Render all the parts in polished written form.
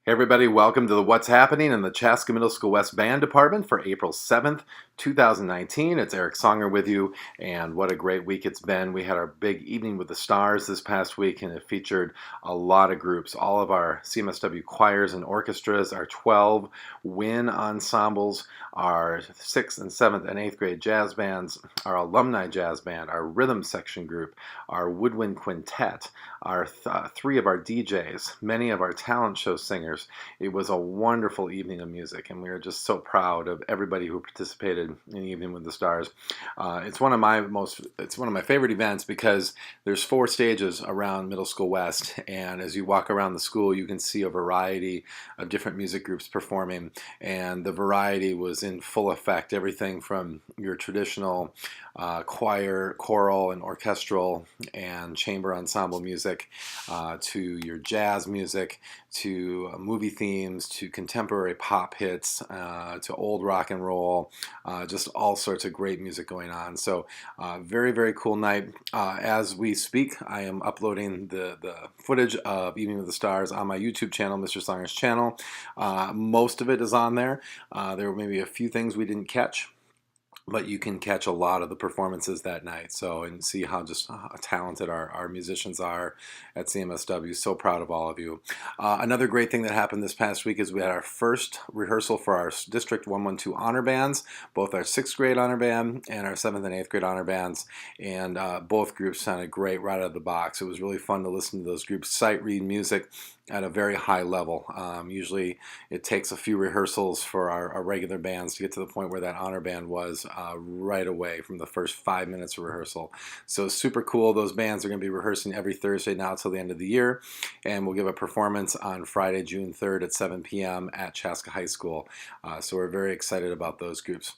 Hey everybody, welcome to the What's Happening in the Chaska Middle School West Band Department for April 7th, 2019. It's Eric Songer with you, and what a great week it's been. We had our big Evening with the Stars this past week, and it featured a lot of groups. All of our CMSW choirs and orchestras, our 12 WIN ensembles, our 6th and 7th and 8th grade jazz bands, our alumni jazz band, our rhythm section group, our woodwind quintet, our three of our DJs, many of our talent show singers. It was a wonderful evening of music, and we are just so proud of everybody who participated in Evening with the Stars. It's one of my favorite events because there's 4 stages around Middle School West, and as you walk around the school, you can see a variety of different music groups performing, and the variety was in full effect. Everything from your traditional choir, choral, and orchestral and chamber ensemble music to your jazz music, to movie themes, to contemporary pop hits, to old rock and roll, just all sorts of great music going on. So very, very cool night. As we speak, I am uploading the footage of Evening with the Stars on my YouTube channel, Mr. Songer's channel. Most of it is on there. There were maybe a few things we didn't catch, but you can catch a lot of the performances that night. So, and see how just talented our musicians are at CMSW. So proud of all of you. Another great thing that happened this past week is we had our first rehearsal for our District 112 honor bands, both our 6th grade honor band and our 7th and 8th grade honor bands. And both groups sounded great right out of the box. It was really fun to listen to those groups sight read music at a very high level. Usually it takes a few rehearsals for our regular bands to get to the point where that honor band was right away from the first 5 minutes of rehearsal. So super cool. Those bands are going to be rehearsing every Thursday now till the end of the year, and we'll give a performance on Friday, June 3rd at 7 p.m. at Chaska High School. So we're very excited about those groups.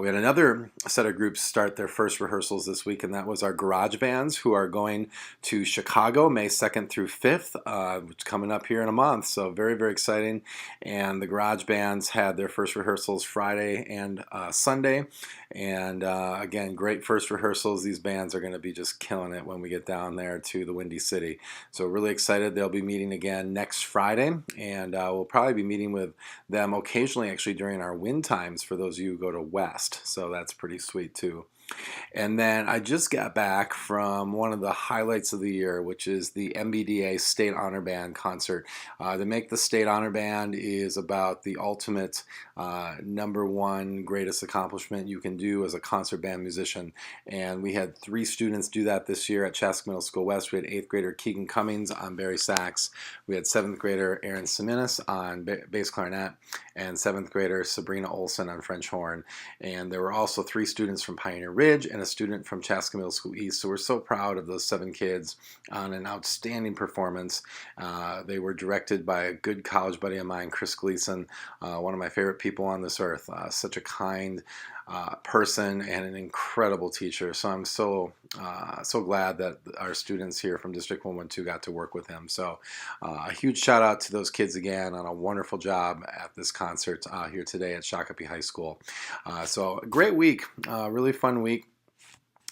We had another set of groups start their first rehearsals this week, and that was our garage bands who are going to Chicago May 2nd through 5th, which is coming up here in a month. So very, very exciting. And the garage bands had their first rehearsals Friday and Sunday. And again, great first rehearsals. These bands are going to be just killing it when we get down there to the Windy City. So really excited. They'll be meeting again next Friday, and we'll probably be meeting with them occasionally actually during our wind times for those of you who go to West. So that's pretty sweet too. And then I just got back from one of the highlights of the year, which is the MBDA State Honor Band concert. To make the State Honor Band is about the ultimate #1 greatest accomplishment you can do as a concert band musician. And we had 3 students do that this year at Chaska Middle School West. We had 8th grader Keegan Cummings on Barry sax. We had 7th grader Aaron Siminis on bass clarinet, and 7th grader Sabrina Olson on French horn. And there were also 3 students from Pioneer Ridge and a student from Chaska Middle School East. So we're so proud of those 7 kids on an outstanding performance. They were directed by a good college buddy of mine, Chris Gleason, one of my favorite people on this earth. Such a kind person and an incredible teacher. So I'm so glad that our students here from District 112 got to work with him. So a huge shout out to those kids again on a wonderful job at this concert here today at Shakopee High School. So a great week, really fun week.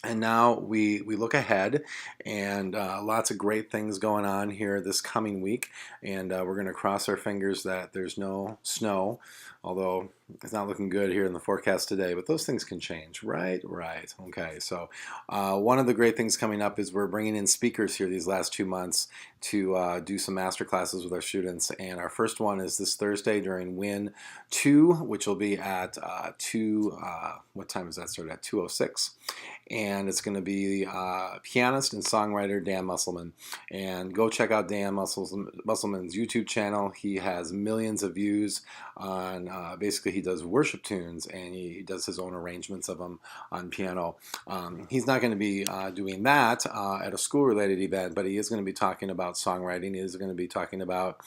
And now we look ahead, and lots of great things going on here this coming week. And we're going to cross our fingers that there's no snow, although it's not looking good here in the forecast today. But those things can change, right? Right. Okay. So one of the great things coming up is we're bringing in speakers here these last 2 months to do some master classes with our students. And our first one is this Thursday during WIN 2, which will be at what time does that start? At 2:06. And it's going to be pianist and songwriter Dan Musselman. And go check out Dan Musselman's YouTube channel. He has millions of views on, basically he does worship tunes, and he does his own arrangements of them on piano. He's not going to be doing that at a school-related event, but he is going to be talking about songwriting. He is going to be talking about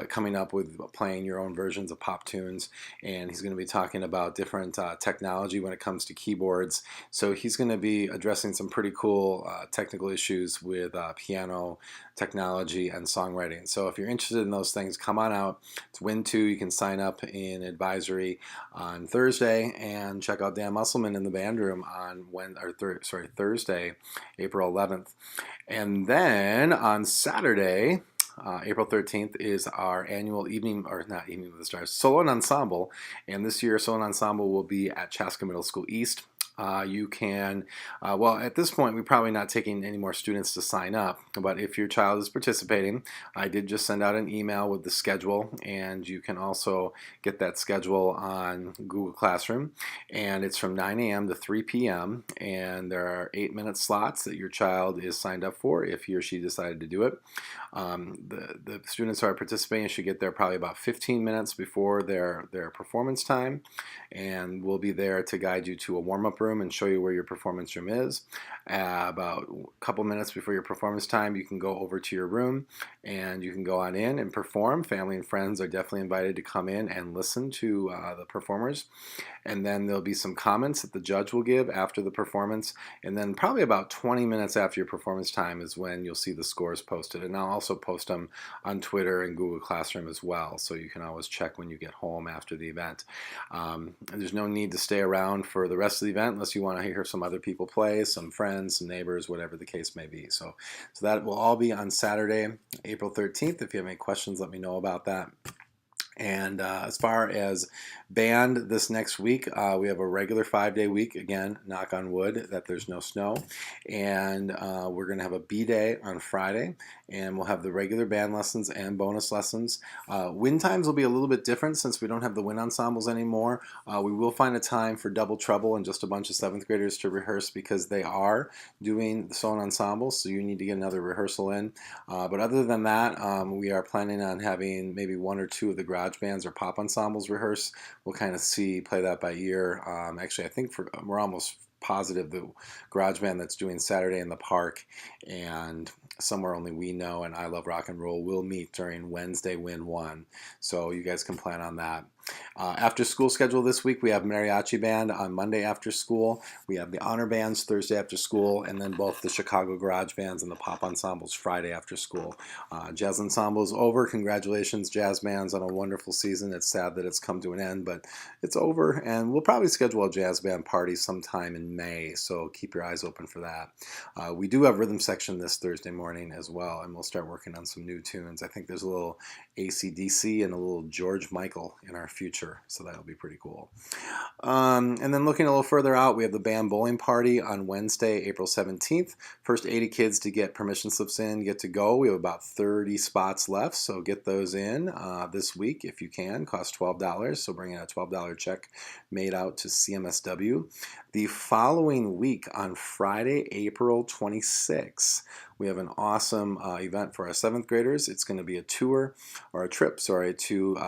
coming up with playing your own versions of pop tunes, and he's going to be talking about different technology when it comes to keyboards. So he's going to be addressing some pretty cool technical issues with piano technology and songwriting. So if you're interested in those things, come on out. It's WIN 2. You can sign up in advisory on Thursday and check out Dan Musselman in the band room on Thursday, April 11th. And then on Saturday, April 13th is our annual evening, or not evening with the stars, solo and ensemble. And this year, solo and ensemble will be at Chaska Middle School East. You can, well, at this point, we're probably not taking any more students to sign up, but if your child is participating, I did just send out an email with the schedule, and you can also get that schedule on Google Classroom, and it's from 9 a.m. to 3 p.m., and there are 8-minute slots that your child is signed up for if he or she decided to do it. The students who are participating should get there probably about 15 minutes before their performance time, and we'll be there to guide you to a warm-up room and show you where your performance room is. About a couple minutes before your performance time, you can go over to your room and you can go on in and perform. Family and friends are definitely invited to come in and listen to the performers. And then there'll be some comments that the judge will give after the performance, and then probably about 20 minutes after your performance time is when you'll see the scores posted. And I'll also post them on Twitter and Google Classroom as well, so you can always check when you get home after the event. There's no need to stay around for the rest of the event unless you want to hear some other people play, some friends, some neighbors, whatever the case may be. So that will all be on Saturday, April 13th. If you have any questions, let me know about that. And as far as band this next week, we have a regular 5-day week. Again, knock on wood that there's no snow. And we're going to have a B-day on Friday. And we'll have the regular band lessons and bonus lessons. Wind times will be a little bit different since we don't have the wind ensembles anymore. We will find a time for double trouble and just a bunch of 7th graders to rehearse because they are doing the solo ensembles. So you need to get another rehearsal in. But other than that, we are planning on having maybe 1 or 2 of the garage bands or pop ensembles rehearse. We'll kind of play that by ear. Actually, I think we're almost positive the garage band that's doing Saturday in the Park and Somewhere Only We Know and I Love Rock and Roll will meet during Wednesday Win 1. So you guys can plan on that. After school schedule this week, we have mariachi band on Monday after school. We have the honor bands Thursday after school, and then both the Chicago garage bands and the pop ensembles Friday after school. Jazz ensemble is over. Congratulations, jazz bands, on a wonderful season. It's sad that it's come to an end, but it's over, and we'll probably schedule a jazz band party sometime in May, so keep your eyes open for that. We do have rhythm section this Thursday morning as well, and we'll start working on some new tunes. I think there's a little AC/DC and a little George Michael in our future, so that'll be pretty cool. And then looking a little further out, we have the band bowling party on Wednesday, April 17th. First 80 kids to get permission slips in get to go. We have about 30 spots left, so get those in this week if you can. Cost $12, so bring in a $12 check made out to CMSW. The following week, on Friday, April 26th, we have an awesome event for our 7th graders. It's going to be a trip to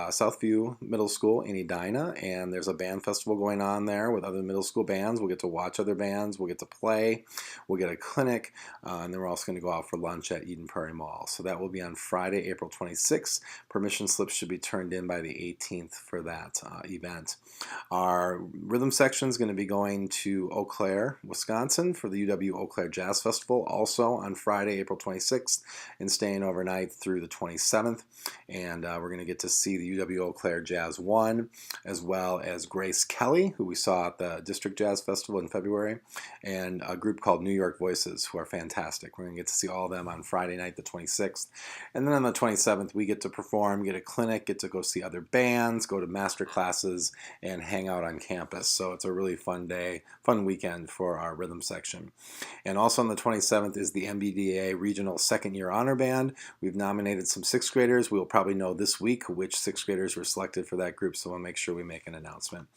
Southview Middle School in Edina, and there's a band festival going on there with other middle school bands. We'll get to watch other bands, we'll get to play, we'll get a clinic, and then we're also going to go out for lunch at Eden Prairie Mall. So that will be on Friday, April 26th. Permission slips should be turned in by the 18th for that event. Our rhythm section is going to be going to Eau Claire, Wisconsin for the UW Eau Claire Jazz Festival, also on Friday, April 26th, and staying overnight through the 27th. And we're going to get to see the UW Eau Claire Jazz 1, as well as Grace Kelly, who we saw at the District Jazz Festival in February, and a group called New York Voices, who are fantastic. We're going to get to see all of them on Friday night, the 26th. And then on the 27th, we get to perform, get a clinic, get to go see other bands, go to master classes, and hang out on campus. So it's a really fun day, fun weekend for our rhythm section. And also on the 27th is the MBDA Regional Second Year Honor Band. We've nominated some 6th graders. We'll probably know this week which 6th graders were selected for that group, so we'll make sure we make an announcement.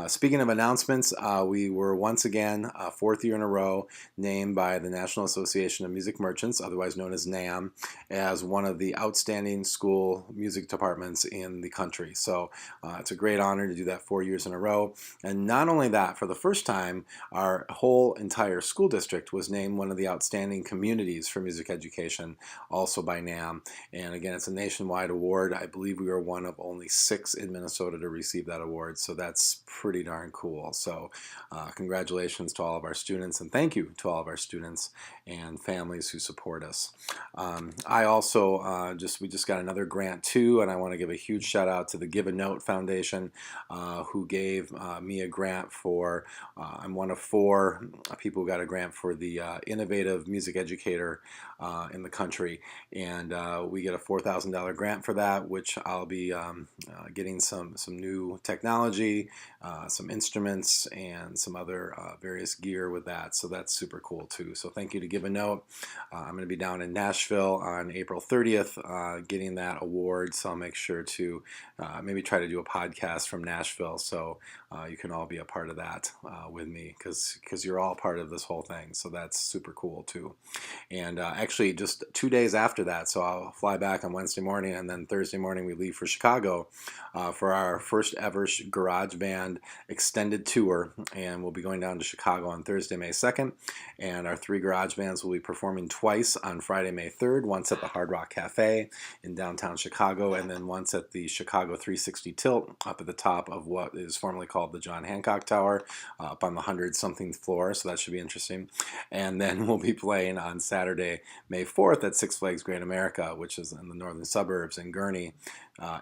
Speaking of announcements, we were once again, 4th year in a row, named by the National Association of Music Merchants, otherwise known as NAM, as one of the outstanding school music departments in the country. So it's a great honor to do that 4 years in a row. And not only that, for the first time, our whole entire school district was named one of the outstanding communities for music education, also by NAM. And again, it's a nationwide award. I believe we were one of only 6 in Minnesota to receive that award, so that's pretty darn cool. So congratulations to all of our students, and thank you to all of our students and families who support us. I also we just got another grant too, and I want to give a huge shout out to the Give a Note Foundation, who gave me a grant for, I'm one of 4 people who got a grant for the Innovative Music Educator theater in the country, and we get a $4,000 grant for that, which I'll be getting some new technology, some instruments, and some other various gear with that. So that's super cool too. So thank you to Give a Note. I'm going to be down in Nashville on April 30th getting that award. So I'll make sure to maybe try to do a podcast from Nashville, so you can all be a part of that with me, because you're all part of this whole thing. So that's super cool too. And actually, just 2 days after that, so I'll fly back on Wednesday morning, and then Thursday morning we leave for Chicago for our first ever garage band extended tour. And we'll be going down to Chicago on Thursday, May 2nd. And our 3 garage bands will be performing twice on Friday, May 3rd, once at the Hard Rock Cafe in downtown Chicago, and then once at the Chicago 360 Tilt up at the top of what is formerly called the John Hancock Tower, up on the 100-something floor. So that should be interesting. And then we'll be playing on Saturday, May 4th at Six Flags Great America, which is in the northern suburbs in Gurnee,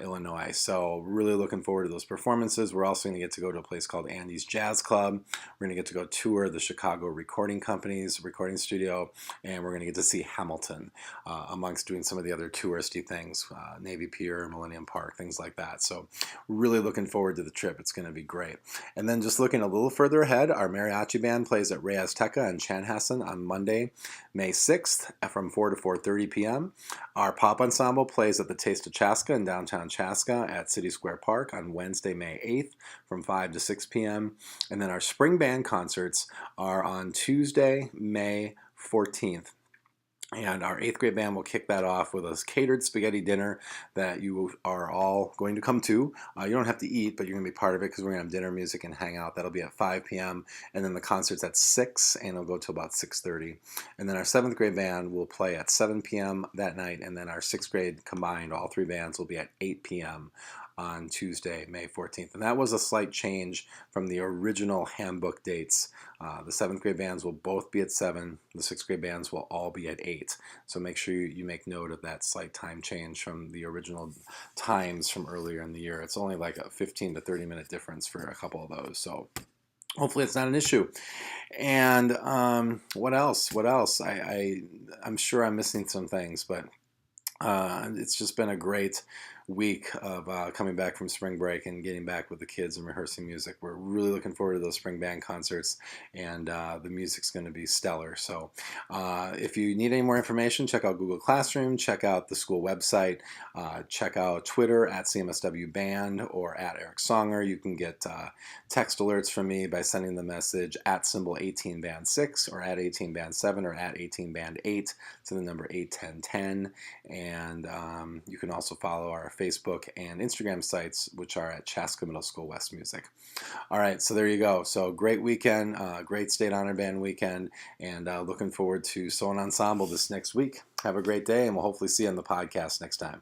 Illinois. So really looking forward to those performances. We're also going to get to go to a place called Andy's Jazz Club. We're going to get to go tour the Chicago Recording Company's recording studio, and we're going to get to see Hamilton amongst doing some of the other touristy things, Navy Pier, Millennium Park, things like that. So really looking forward to the trip. It's going to be great. And then just looking a little further ahead, our mariachi band plays at Ray Azteca in Chanhassen on Monday, May 6th from 4 to 4:30 p.m. Our pop ensemble plays at the Taste of Chaska in downtown Chaska at City Square Park on Wednesday, May 8th from 5 to 6 p.m. And then our spring band concerts are on Tuesday, May 14th. And our 8th grade band will kick that off with a catered spaghetti dinner that you are all going to come to. You don't have to eat, but you're going to be part of it because we're going to have dinner, music, and hang out. That'll be at 5 p.m. And then the concert's at 6, and it'll go to about 6:30. And then our 7th grade band will play at 7 p.m. that night. And then our 6th grade combined, all 3 bands, will be at 8 p.m. on Tuesday, May 14th. And that was a slight change from the original handbook dates. The 7th grade bands will both be at 7. The 6th grade bands will all be at 8. So make sure you make note of that slight time change from the original times from earlier in the year. It's only like a 15 to 30 minute difference for a couple of those. So hopefully it's not an issue. And what else? I'm sure I'm missing some things, but it's just been a great week of coming back from spring break and getting back with the kids and rehearsing music. We're really looking forward to those spring band concerts, and the music's going to be stellar. So if you need any more information, check out Google Classroom, check out the school website, check out Twitter at CMSW Band or at Eric Songer. You can get text alerts from me by sending the message at symbol 18band6 or at 18band7 or at 18band8 to the number 81010. And you can also follow our Facebook and Instagram sites, which are at Chaska Middle School West Music. All right, so there you go. So great weekend, great State Honor Band weekend, and looking forward to sewing ensemble this next week. Have a great day, and we'll hopefully see you on the podcast next time.